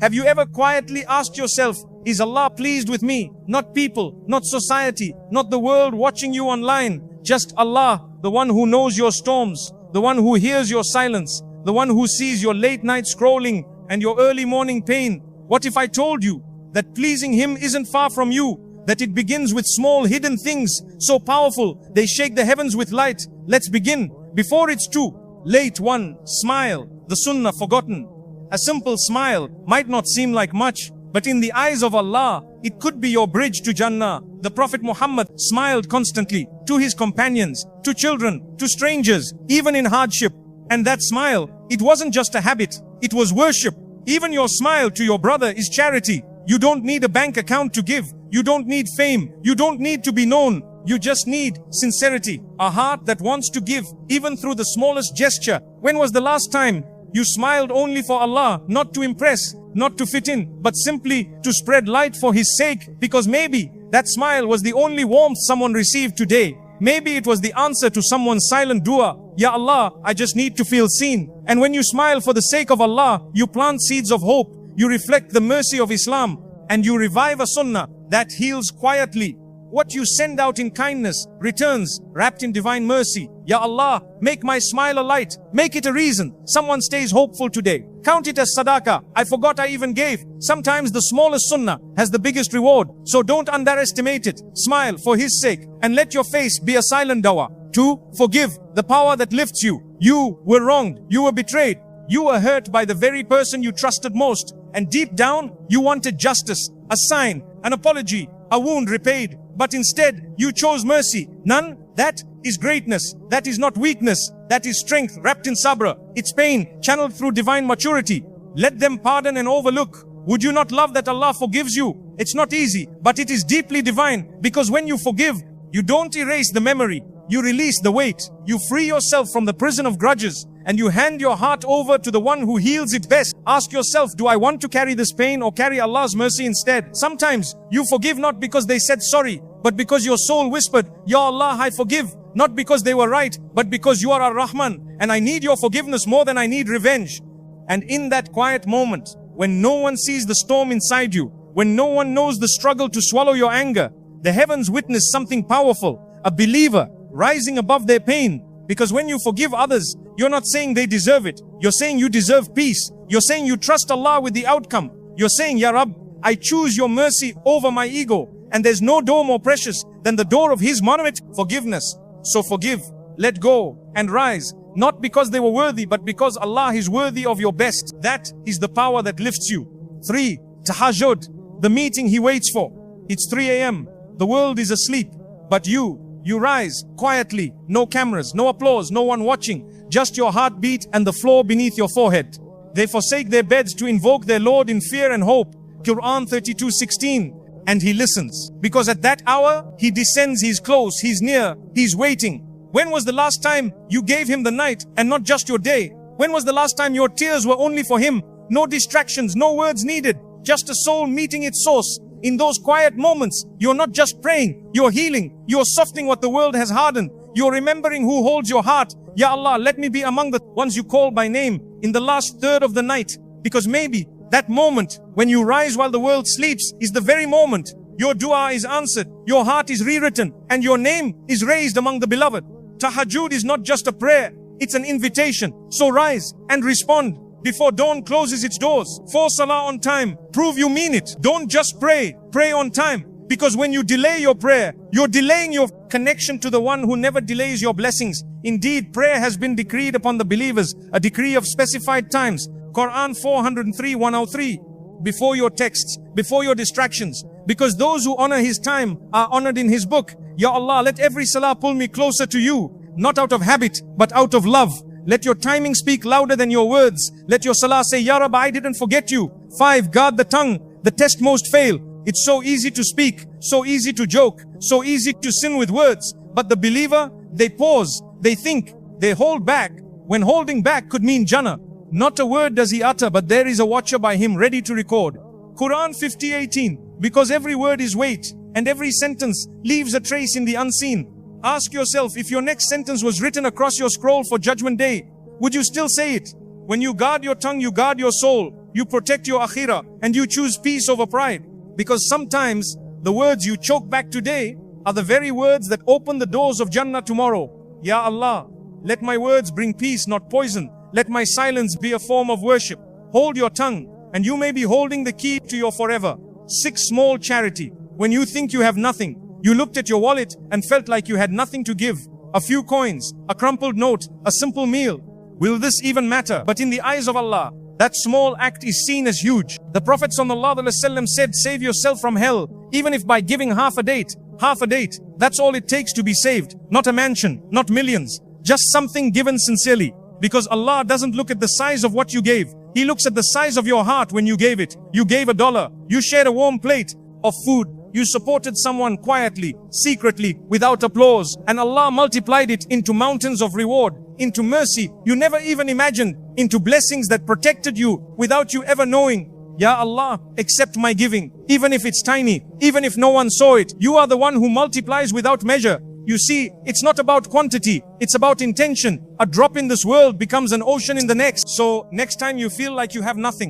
Have you ever quietly asked yourself, is Allah pleased with me? Not people, not society, not the world watching you online. Just Allah, the one who knows your storms, the one who hears your silence, the one who sees your late night scrolling and your early morning pain. What if I told you that pleasing Him isn't far from you? That it begins with small hidden things, so powerful, they shake the heavens with light. Let's begin, before it's too late. One, smile, the sunnah forgotten. A simple smile might not seem like much, but in the eyes of Allah, it could be your bridge to Jannah. The Prophet Muhammad smiled constantly, to his companions, to children, to strangers, even in hardship. And that smile, it wasn't just a habit, it was worship. Even your smile to your brother is charity. You don't need a bank account to give. You don't need fame. You don't need to be known. You just need sincerity. A heart that wants to give, even through the smallest gesture. When was the last time you smiled only for Allah, not to impress, not to fit in, but simply to spread light for His sake? Because maybe that smile was the only warmth someone received today. Maybe it was the answer to someone's silent dua. Ya Allah, I just need to feel seen. And when you smile for the sake of Allah, you plant seeds of hope. You reflect the mercy of Islam, and you revive a sunnah that heals quietly. What you send out in kindness returns wrapped in divine mercy. Ya Allah, make my smile a light. Make it a reason someone stays hopeful today. Count it as sadaqah. I forgot I even gave. Sometimes the smallest sunnah has the biggest reward. So don't underestimate it. Smile for His sake and let your face be a silent dawah. 2. Forgive, the power that lifts you. You were wronged. You were betrayed. You were hurt by the very person you trusted most. And deep down, you wanted justice, a sign, an apology, a wound repaid. But instead, you chose mercy. None. That is greatness. That is not weakness. That is strength wrapped in sabra. It's pain channeled through divine maturity. Let them pardon and overlook. Would you not love that Allah forgives you? It's not easy, but it is deeply divine. Because when you forgive, you don't erase the memory. You release the weight. You free yourself from the prison of grudges. And you hand your heart over to the one who heals it best. Ask yourself, do I want to carry this pain or carry Allah's mercy instead? Sometimes you forgive not because they said sorry, but because your soul whispered, Ya Allah, I forgive. Not because they were right, but because you are Ar-Rahman, and I need your forgiveness more than I need revenge. And in that quiet moment, when no one sees the storm inside you, when no one knows the struggle to swallow your anger, the heavens witness something powerful, a believer rising above their pain. Because when you forgive others, you're not saying they deserve it. You're saying you deserve peace. You're saying you trust Allah with the outcome. You're saying, Ya Rabb, I choose your mercy over my ego. And there's no door more precious than the door of His monument, forgiveness. So forgive, let go, and rise. Not because they were worthy, but because Allah is worthy of your best. That is the power that lifts you. 3. Tahajjud, the meeting He waits for. It's 3 a.m. The world is asleep, but you rise quietly. No cameras, no applause, no one watching. Just your heartbeat and the floor beneath your forehead. They forsake their beds to invoke their Lord in fear and hope. Quran 32:16. And He listens. Because at that hour, He descends, He's close, He's near, He's waiting. When was the last time you gave Him the night and not just your day? When was the last time your tears were only for Him? No distractions, no words needed. Just a soul meeting its source. In those quiet moments, you're not just praying, you're healing, you're softening what the world has hardened. You're remembering who holds your heart. Ya Allah, let me be among the ones you call by name in the last third of the night. Because maybe that moment when you rise while the world sleeps is the very moment your dua is answered, your heart is rewritten, and your name is raised among the beloved. Tahajjud is not just a prayer, it's an invitation. So rise and respond before dawn closes its doors. For salah on time, prove you mean it. Don't just pray, pray on time. Because when you delay your prayer, you're delaying your connection to the one who never delays your blessings. Indeed, prayer has been decreed upon the believers, a decree of specified times. Quran 403:103. Before your texts, before your distractions. Because those who honor His time are honored in His book. Ya Allah, let every salah pull me closer to you. Not out of habit, but out of love. Let your timing speak louder than your words. Let your salah say, Ya Rabbi, I didn't forget you. 5. Guard the tongue. The test most fail. It's so easy to speak, so easy to joke, so easy to sin with words. But the believer, they pause, they think, they hold back. When holding back could mean Jannah. Not a word does he utter, but there is a watcher by him ready to record. Quran 50:18. Because every word is weight, and every sentence leaves a trace in the unseen. Ask yourself, if your next sentence was written across your scroll for Judgment Day, would you still say it? When you guard your tongue, you guard your soul. you protect your akhirah, and you choose peace over pride. Because sometimes the words you choke back today are the very words that open the doors of Jannah tomorrow. Ya Allah, let my words bring peace, not poison. Let my silence be a form of worship. Hold your tongue, and you may be holding the key to your forever. 6. Small charity. When you think you have nothing, you looked at your wallet and felt like you had nothing to give. A few coins, a crumpled note, a simple meal. Will this even matter? But in the eyes of Allah, that small act is seen as huge. The Prophet ﷺ said, save yourself from hell, even if by giving half a date. Half a date. That's all it takes to be saved. Not a mansion, not millions. Just something given sincerely. Because Allah doesn't look at the size of what you gave. He looks at the size of your heart when you gave it. You gave $1. You shared a warm plate of food. You supported someone quietly, secretly, without applause. And Allah multiplied it into mountains of reward, into mercy you never even imagined, into blessings that protected you without you ever knowing. Ya Allah, accept my giving, even if it's tiny, even if no one saw it. You are the one who multiplies without measure. You see, it's not about quantity, it's about intention. A drop in this world becomes an ocean in the next. So next time you feel like you have nothing,